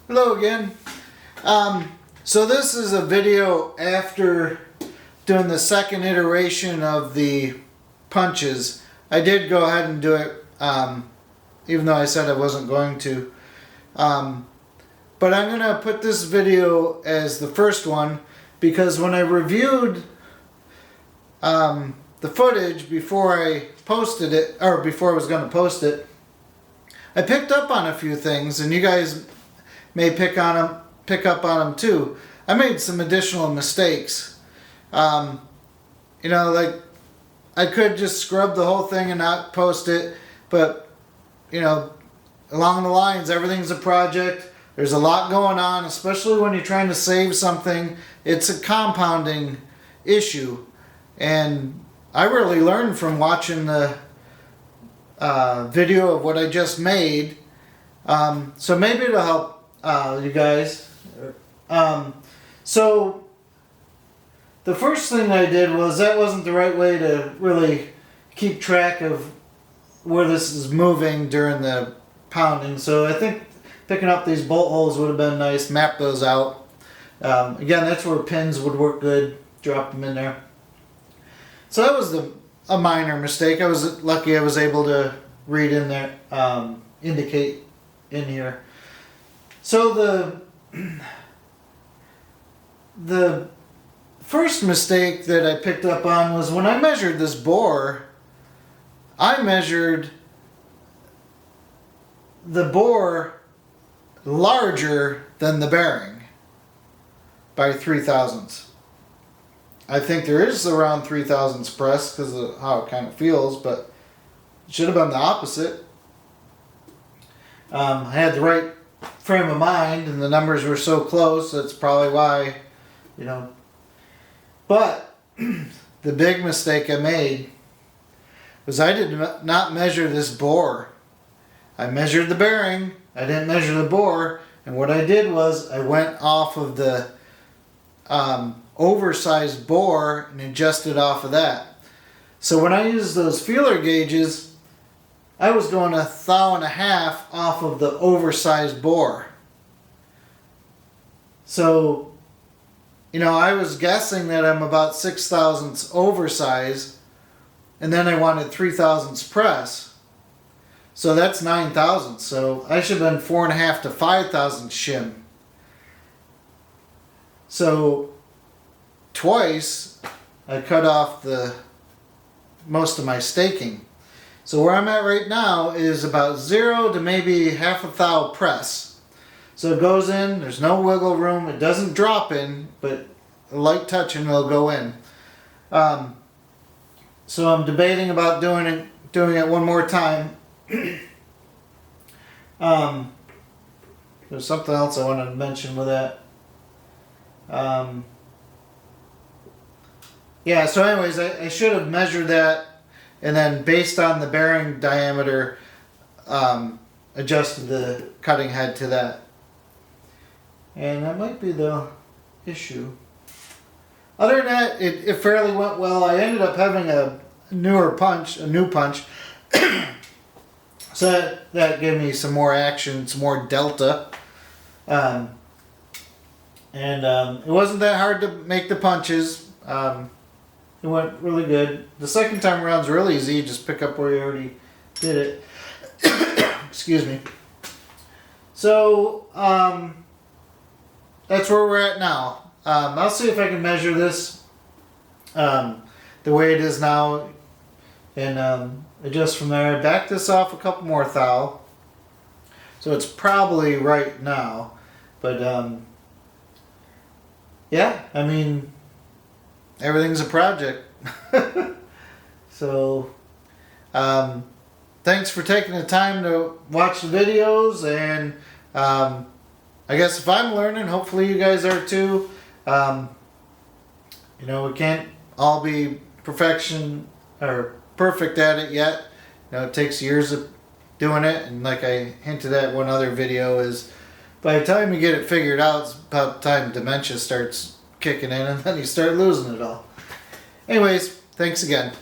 Hello again. So this is a video after doing the second iteration of the punches. I did go ahead and do it, even though I said I wasn't going to. But I'm going to put this video as the first one because when I reviewed the footage before I posted it, or before I was going to post it, I picked up on a few things, and you guys may pick up on them too. I made some additional mistakes. You know, like I could just scrub the whole thing and not post it, but you know, along the lines, everything's a project. There's a lot going on, especially when you're trying to save something. It's a compounding issue, and I really learned from watching the video of what I just made. So maybe it'll help you guys. So the first thing I did was that wasn't the right way to really keep track of where this is moving during the pounding. So I think picking up these bolt holes would have been nice. Map those out. Again, that's where pins would work good. Drop them in there. So that was a minor mistake. I was lucky I was able to read in there, indicate in here. So the first mistake that I picked up on was when I measured this bore, I measured the bore larger than the bearing by 0.003. I think there is around 0.003 press because of how it kind of feels, but it should have been the opposite. I had the right frame of mind and the numbers were so close, that's probably why, you know. But the big mistake I made was I did not measure this bore. I measured the bearing, I didn't measure the bore, and what I did was I went off of the oversized bore and adjusted off of that. So when I used those feeler gauges, I was going 1.5 thou off of the oversized bore. So, you know, I was guessing that I'm about 0.006 oversized, and then I wanted 0.003 press. So that's 0.009 thou. So I should have been 4.5 to 5 thou shim. So twice I cut off most of my staking. So where I'm at right now is about 0 to maybe 0.5 thou press. So it goes in, there's no wiggle room, it doesn't drop in, but a light touch and it'll go in. So I'm debating about doing it one more time. There's something else I wanted to mention with that. Yeah, so anyways, I should have measured that and then based on the bearing diameter, adjusted the cutting head to that. And that might be the issue. Other than that, it fairly went well. I ended up having a new punch. So that gave me some more action, some more delta. And it wasn't that hard to make the punches. It went really good. The second time around is really easy. You just pick up where you already did it. Excuse me. So that's where we're at now. I'll see if I can measure this the way it is now and adjust from there. Back this off a couple more thou. So it's probably right now. But yeah, I mean, everything's a project. So thanks for taking the time to watch the videos, and I guess if I'm learning, hopefully you guys are too. You know, we can't all be perfection or perfect at it yet. You know, it takes years of doing it, and like I hinted at one other video, is by the time you get it figured out, it's about the time dementia starts kicking in and then you start losing it all. Anyways, thanks again.